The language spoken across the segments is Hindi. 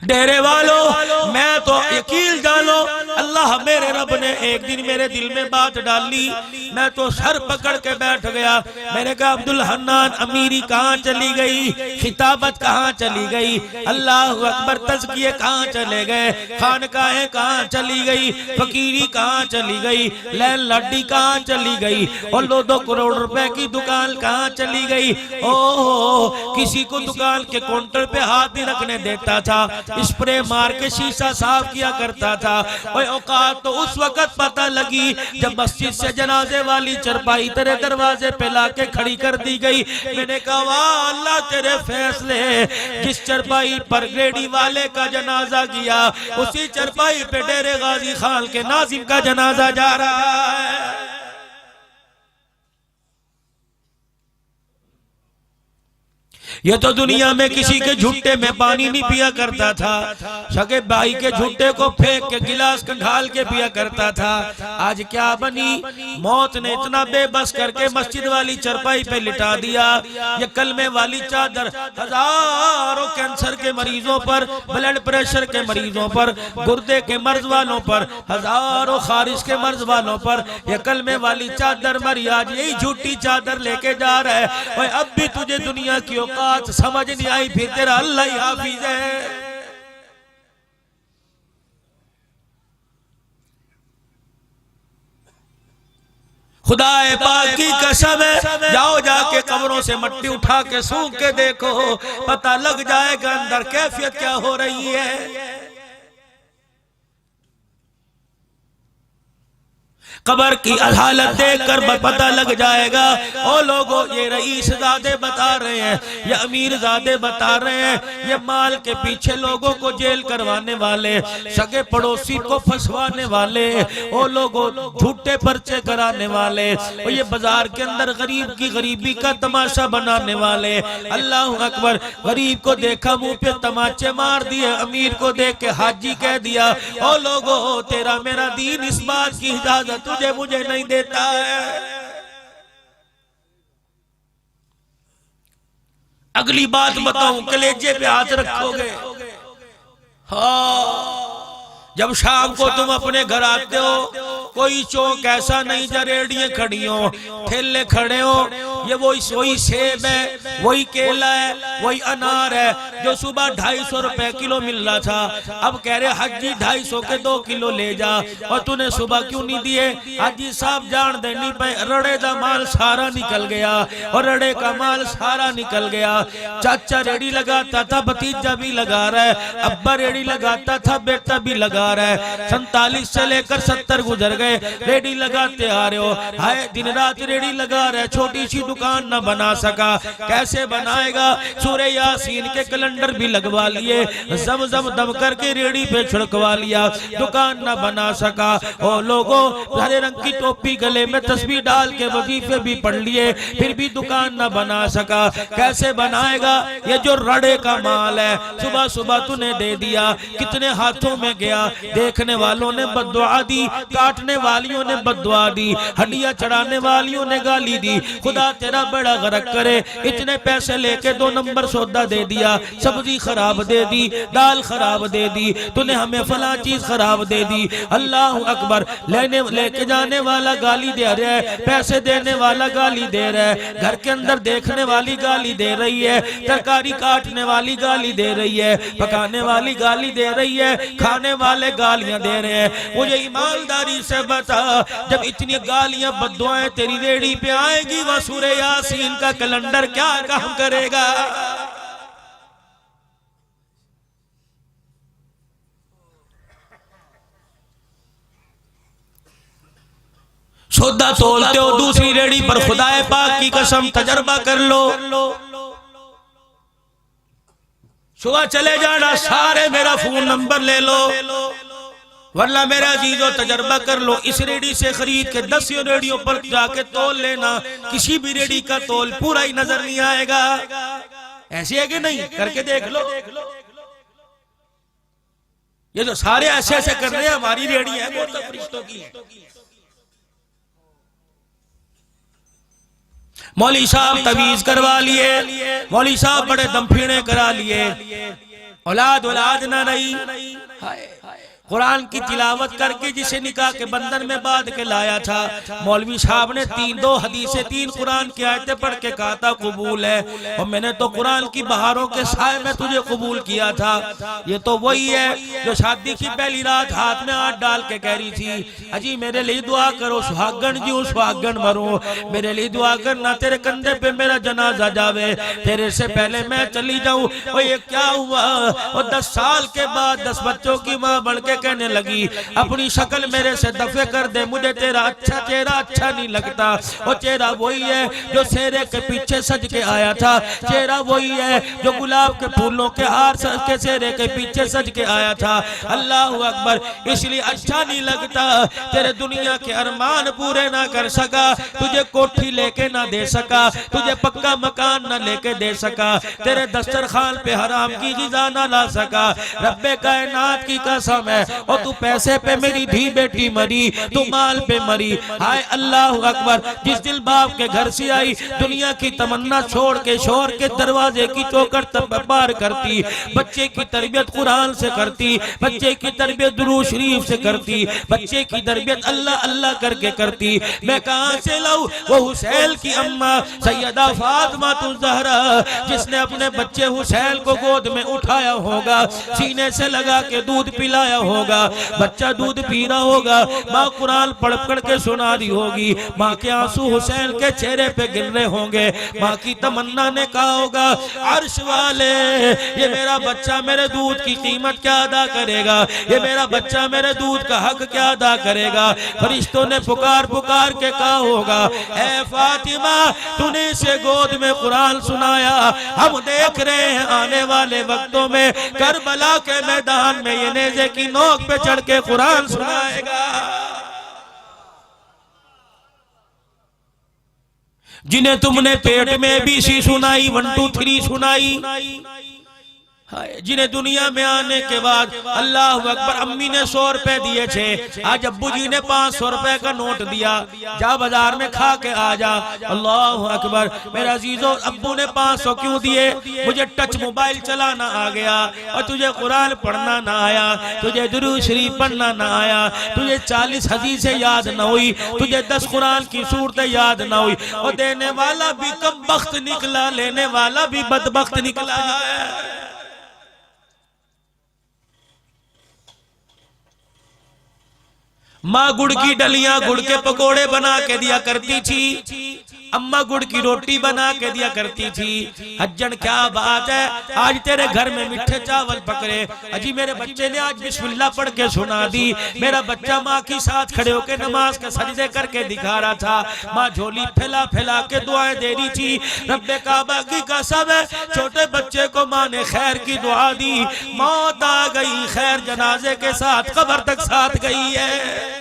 डेरे वालों, मैं तो यकीन जानो अल्लाह मेरे रब ने एक दिन मेरे दिल में बात डाली, मैं तो सर पकड़ के बैठ गया। मैंने कहा अब्दुल हन्नान अमीरी कहाँ चली गई, खिताबत कहाँ चली गई, अल्लाह अकबर तज़किये कहाँ चले गए, खानकाहें कहाँ चली गई, फकीरी कहाँ चली गई, लैन लड्डी कहाँ चली गई, और 2 करोड़ रुपए की दुकान कहाँ चली गई। ओह, किसी को दुकान के काउंटर पे हाथ नहीं रखने देता था, स्प्रे मार के शीशा साफ किया करता था। ओए औकात तो उस वक्त पता लगी जब मस्जिद से जनाजे वाली चरपाई तेरे दरवाजे पे लाके खड़ी कर दी गई। मैंने कहा वाह अल्लाह तेरे फैसले, जिस चरपाई पर ग्रेडी वाले का जनाजा किया उसी चरपाई पे डेरे गाजी खान के नाजिम का जनाजा जा रहा है। ये तो दुनिया में किसी के झुट्टे में पानी नहीं पिया करता था, सगे भाई के झुट्टे को फेंक के गिलास का ढाल के पिया करता था। आज क्या बनी, मौत ने इतना बेबस करके मस्जिद वाली चरपाई पे लिटा दिया। ये कलमे वाली चादर हजारों कैंसर के मरीजों पर, ब्लड प्रेशर के मरीजों पर, गुर्दे के मर्ज वालों पर, हजारों खारिश के मर्ज वालों पर ये कलमे वाली चादर मरी। आज यही झूठी चादर लेके जा रहा है। और अब भी तुझे दुनिया की औकात समझ नहीं आई, फिर तेरा अल्लाह ही हाफिज है। खुदाए पाक की कसम है, जाओ जाके कब्रों से मट्टी उठा के सूख के देखो, पता लग जाएगा अंदर कैफियत क्या हो रही है। कब्र की हालत देखकर पता लग जाएगा। ओ लोगों, ये रईस ज़ादे बता रहे हैं, ये अमीर ज़ादे बता रहे हैं, ये माल के पीछे लोगों को जेल करवाने वाले, सगे पड़ोसी को फंसवाने वाले, ओ लोगों झूठे पर्चे कराने वाले, और ये बाजार के अंदर गरीब की गरीबी का तमाशा बनाने वाले। अल्लाह अकबर, गरीब को देखा मुंह पे तमाचे मार दिए, अमीर को देख के हाजी कह दिया। ओ लोगों, तेरा मेरा दीन इस बात की इजाजत तुझे मुझे नहीं देता है। अगली बात बताऊं, कलेजे पे हाथ रखोगे। हाँ, जब शाम को तुम अपने घर आते हो, कोई चौक ऐसा नहीं जहाँ रेडियां खड़ी हो, ठेले खड़े हो, ये वही सेब है, वही केला है, वही अनार है जो सुबह 250 रुपए किलो मिल रहा था। अब कह रहे हाजी 250 के 2 किलो ले जा, और तूने सुबह क्यों नहीं दिए? हाजी साहब जान देनी पे रड़े का माल सारा निकल गया, और रड़े का माल सारा निकल गया। चाचा रेडी लगाता था, भतीजा भी लगा रहा है, अब्बा रेडी लगाता था, बेटा भी लगा रहा है। 47 से लेकर 70 गुजर गए, रेडी लगाते आ रहे हो। हाय दिन रात रेडी लगा रहे, छोटी सी दुकान न बना सका, कैसे बनाएगा? सूरह यासीन के कैलेंडर भी लगवा लिए, जम दम करके रेडी पे छिड़कवा लिया, दुकान न बना सका। ओ लोगों, हरे रंग की टोपी गले में तस्बीह डाल के वजीफे भी पढ़ लिए, फिर भी दुकान न बना सका। कैसे बनाएगा? ये जो रड़े का माल है, सुबह सुबह तूने दे दिया, कितने हाथों में गया, देखने वालों ने बद्दुआ दी, काटने वालियों ने बद्दुआ दी, हड्डियां चढ़ाने वालियों ने गाली दी। खुदा तेरा बड़ा गरक करे, इतने पैसे लेके 2 नंबर सौदा दे दिया, सब्जी खराब दे दी, दाल खराब दे दी, तूने हमें फला चीज खराब दे दी। अल्लाह अकबर, लेके जाने वाला गाली दे रहा है, पैसे देने वाला गाली दे रहा है, घर के अंदर देखने वाली गाली दे रही है, तरकारी काटने वाली गाली दे रही है, पकाने वाली गाली दे रही है, खाने वाले गालियां दे रहे हैं। मुझे ईमानदारी से बता, जब इतनी गालियां बद्दुआएं तेरी रेडी पे आएगी, वह सूरह यासीन का कैलेंडर क्या काम करेगा? सौदा तोलते हो दूसरी रेडी पर, खुदाए पाक की कसम तजर्बा कर लो, सुबह चले जाना, सारे मेरा फोन नंबर ले लो, वरना मेरा अजीजों तजर्बा कर लो, इस रेडी से खरीद के 10 रेडियो पर जाके तोल लेना, किसी भी रेडी का तोल पूरा ही नजर नहीं आएगा। ऐसे है कि नहीं? करके देख लो। ये तो सारे ऐसे ऐसे कर रहे हैं, हमारी रेडी है वो तो फरिश्तों की है। मौली साहब तवीज करवा लिए, मौली साहब बड़े दमफीने करा लिए, औलाद औलाद ना रही। कुरान की तिलावत करके जिसे निकाह के बंधन में बांध के लाया था, मौलवी साहब ने 2 हदीसें 3 कुरान की आयतें पढ़ के कहा था कबूल है, और मैंने तो कुरान की बहारों के साए में तुझे कबूल किया था। ये तो वही है जो शादी की पहली रात हाथ में हाथ डाल के कह रही थी, अजी मेरे लिए दुआ करो, सुहागन जीऊं सुहागन मरूं, मेरे लिए दुआ करना, तेरे कंधे पे मेरा जनाजा जावे, तेरे से पहले मैं चली जाऊं। और ये क्या हुआ, और 10 साल के बाद 10 बच्चों की माँ बढ़ के कहने लगी, अपनी शक्ल मेरे से दफे कर दे, मुझे तेरा चेहरा अच्छा नहीं लगता। और चेहरा वही है जो सेहरे के पीछे सज के आया था, चेहरा वही है जो गुलाब के फूलों के हार के सेहरे के पीछे सज के आया था। अल्लाह अकबर, इसलिए अच्छा नहीं लगता, तेरे दुनिया के अरमान पूरे ना कर सका, तुझे कोठी लेके ना दे सका, तुझे पक्का मकान ना लेके दे सका, तेरे दस्तरखान पे हराम की गिज़ा ना ला सका। रब्बे कायनात की कसम है, और तू पैसे पे मेरी धी बेटी मरी, तू माल पे मरी। हाय अल्लाह अकबर, जिस दिल बाप के घर से आई, दुनिया की तमन्ना छोड़ के शोर के दरवाजे की चौखट तक पार करती, बच्चे की तरबियत कुरान से करती, बच्चे की तरबियत दुरूद शरीफ से करती, बच्चे की तरबियत अल्लाह अल्लाह करके करती। मैं कहां से लाऊं वो हुसैन की अम्मा सैयदा फातिमा तुल ज़हरा, जिसने अपने बच्चे हुसैन को गोद में उठाया होगा, सीने से लगा के दूध पिलाया होगा, बच्चा दूध पी रहा होगा, माँ कुरान पढ़ पढ़ के सुना रही होगी, माँ के आंसू हुसैन के चेहरे पे गिर रहे होंगे, माँ की तमन्ना ने कहा होगा, अर्श वाले ये मेरा बच्चा मेरे दूध की कीमत क्या अदा करेगा, ये मेरा बच्चा मेरे दूध का हक क्या अदा करेगा। फरिश्तों ने पुकार पुकार के कहा होगा, ऐ फातिमा तूने इसे गोद में कुरान सुनाया, हम देख रहे हैं आने वाले वक्तों में करबला के मैदान में ये नेज़े की नोक पे चढ़ के कुरान सुनाएगा। जिन्हें तुमने पेट में भी सी सुनाई, 1 2 3 सुनाई, जिन्हें दुनिया में आने के बाद अल्लाह अकबर, अम्मी ने 100 रुपए दिए थे, आज अब्बू जी ने 500 रुपए का नोट दिया, जा बाजार में खा के आ जा। अल्लाह अकबर, मेरा अजीजों अब्बू ने 500 क्यों दिए, मुझे टच मोबाइल चलाना आ गया, और तुझे कुरान पढ़ना ना आया, तुझे दुरूद शरीफ पढ़ना ना आया, तुझे 40 हदीसें याद ना हुई, तुझे 10 कुरान की सूरतें याद ना हुई, और देने वाला भी कम बख्त निकला, लेने वाला भी बदबख्त निकला है। माँ गुड़ की डलियां गुड़ के पकोड़े बना के दिया करती थी, अम्मा गुड़ की रोटी बना के दिया करती थी। हज्जन क्या बात है, आज तेरे घर में मीठे चावल पकड़े, अजी मेरे बच्चे ने आज बिस्मिल्लाह पढ़ के सुना दी, मेरा बच्चा माँ के साथ खड़े होकर नमाज के सजदे करके दिखा रहा था, माँ झोली फैला फैला के दुआएं दे रही थी। रब्बे काबा की कसम है, छोटे बच्चे को माँ ने खैर की दुआ दी, मौत आ गई खैर जनाजे के साथ कब्र तक साथ गई है।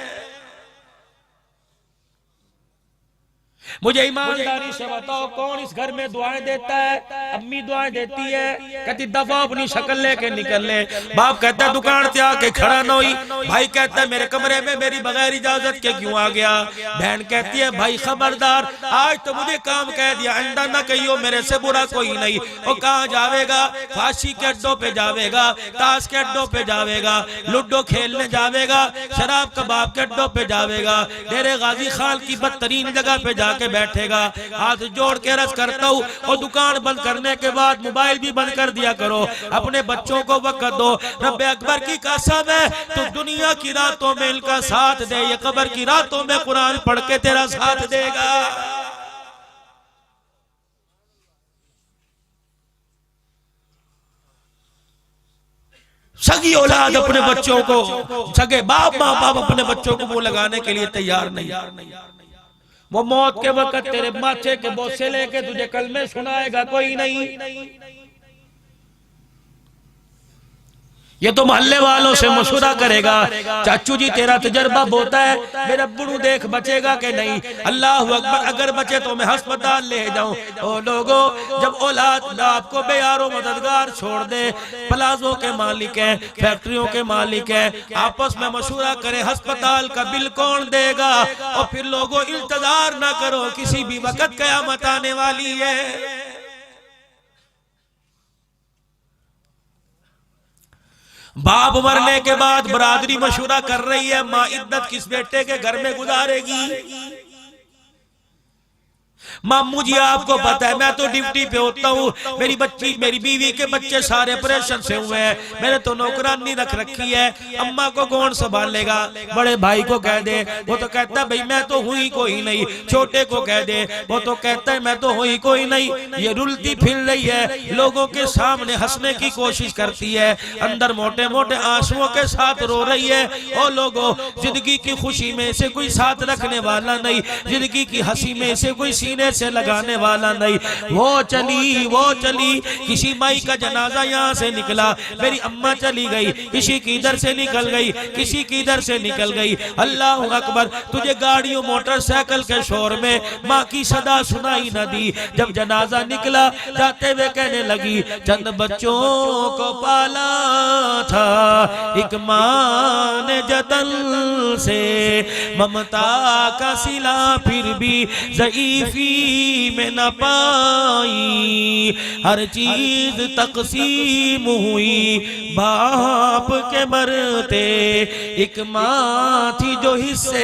मुझे ईमानदारी से बताओ कौन इस घर में दुआएं देता है? अम्मी दुआएं देती है, कहती दफा अपनी शक्ल लेके निकल ले। बाप कहता है दुकान से आके खड़ा न हुई, भाई कहता है मेरे कमरे में मेरी बगैर इजाजत के क्यों आ गया। बहन कहती है भाई खबरदार, आज तो मुझे काम कह दिया, अंडा न कहियो, मेरे से बुरा कोई नहीं। वो कहाँ जावेगा? फांसी के अड्डों पे जावेगा, ताश के अड्डों पे जावेगा, लूडो खेलने जावेगा, शराब कबाब के अड्डों पे जावेगा, डेरे गाजी खान की बदतरीन जगह पे जाके बैठेगा। हाथ जोड़ के रस करता हूँ, और दुकान बंद करने के बाद मोबाइल भी बंद कर दिया करो, अपने बच्चों को वक्त दो। रब्बे अकबर की कसम है, तो दुनिया की रातों में इनका साथ दे, ये कब्र की रातों में कुरान पढ़ के तेरा साथ देगा। सगी औलाद अपने बच्चों को, सगे बाप माँ बाप अपने बच्चों को मुंह लगाने के लिए तैयार नहीं। वो मौत के वक्त तेरे माथे के बोसे लेके तुझे कलमे सुनाएगा कोई नहीं। ये तो मोहल्ले वालों से मशवरा करेगा, चाचू जी तेरा तजर्बा होता है, मेरा बुढ़ू देख बचेगा कि नहीं। अल्लाह अकबर, अगर बचे तो मैं अस्पताल ले जाऊं। ओ लोगों, जब औलाद आपको बेयारो मददगार छोड़ दे, प्लाजो के मालिक हैं, फैक्ट्रियों के मालिक हैं, आपस में मशवरा करें अस्पताल का बिल कौन देगा, और फिर लोगों इंतजार ना करो, किसी भी वक्त कयामत आने वाली है। बाप मरने के बाद बरादरी मशवरा कर रही है, माँ इद्दत किस बेटे के घर में गुजारेगी। मामू जी आपको पता है मैं तो ड्यूटी पे होता हूँ, मेरी बच्ची मेरी बीवी के बच्चे सारे ऑपरेशन से हुए हैं, मैंने तो नौकरानी रख रखी है, अम्मा को कौन संभालेगा। बड़े भाई को कह दे, वो तो कहता है भाई मैं तो हुई कोई नहीं। छोटे को कह दे, वो तो कहता है मैं तो हुई कोई नहीं। ये रुलती फिर रही है, लोगों के सामने हंसने की कोशिश करती है, अंदर मोटे मोटे आंसुओं के साथ रो रही है। और लोगों, जिंदगी की खुशी में से कोई साथ रखने वाला नहीं, जिंदगी की हंसी में से कोई सीने से लगाने वाला नहीं। वो चली, किसी माई का जनाजा यहाँ से निकला, मेरी अम्मा चली गई, किसी की इधर से निकल गई, किसी की इधर से निकल गई। अल्लाह अकबर, तुझे गाड़ियों मोटरसाइकिल के शोर में माँ की सदा सुनाई न दी। जब जनाजा निकला, जाते हुए कहने लगी, चंद बच्चों को पाला था एक माँ ने जतन से, ममता का सिला फिर भी ज़ईफ़ी में न पाई, हर चीज तकसीम हुई बाप के मरते, एक माँ थी जो हिस्से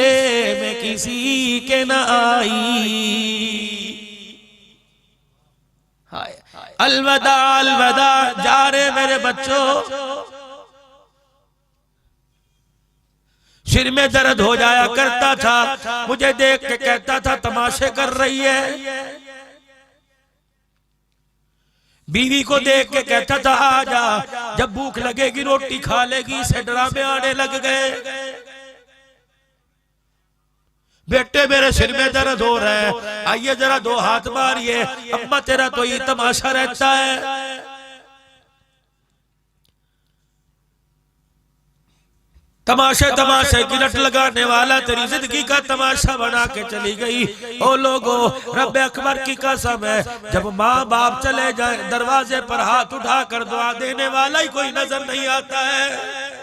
में किसी के न आई। अलविदा अलविदा, जा रहे मेरे बच्चों। सिर में दर्द हो जाया करता था, मुझे देख के कहता था तमाशे कर रही है। बीवी को देख के कहता था आजा, जब भूख लगेगी रोटी खा लेगी। इसे ड्रामे आने लग गए। बेटे मेरे सिर में दर्द हो रहा है, आइए जरा दो हाथ मारिए। अम्मा तेरा तो ये तमाशा रहता है। तमाशे तमाशे की रट लगाने वाला तेरी जिंदगी का तमाशा बना के चली गई। ओ लोगो, रब अकबर की कसम है, जब माँ बाप चले जाए दरवाजे पर हाथ उठा कर दुआ देने वाला ही कोई नजर नहीं आता है।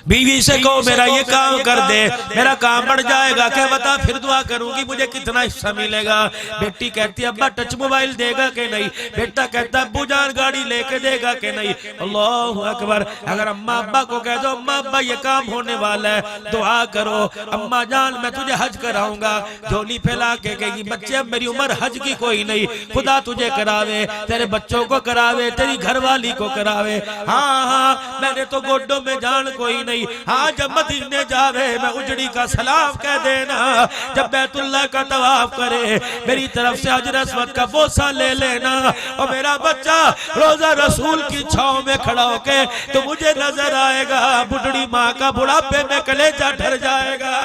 बीवी से कहो मेरा ये काम कर दे, मेरा काम बढ़ जाएगा। क्या बता फिर दुआ करूंगी, मुझे कितना हिस्सा मिलेगा। बेटी कहती है अब्बा टच मोबाइल देगा कि नहीं। बेटा कहता अब्बू जान गाड़ी लेके देगा कि नहीं। अल्लाह अकबर। अगर अम्मा अब्बा को कह दो अम्मा अब्बा ये काम होने वाला है, दुआ करो। अम्मा जान मैं तुझे हज कराऊंगा, झोली फैला के कहेगी बच्चे अब मेरी उम्र हज की कोई नहीं, खुदा तुझे करावे, तेरे बच्चों को करावे, तेरी घरवाली को करावे। हाँ हाँ मैंने तो गोड्डों में जान कोई नहीं। हाँ जब मदीने जावे मैं उजड़ी का सलाम कह देना। जब बैतुल्लाह का तवाफ करे मेरी तरफ से हजर अस्वद का बोसा ले लेना। और मेरा बच्चा रोजा रसूल की छांव में खड़ा होके तो मुझे नजर आएगा, बुढ़ड़ी माँ का बुढ़ापे में कलेजा ढर जाएगा।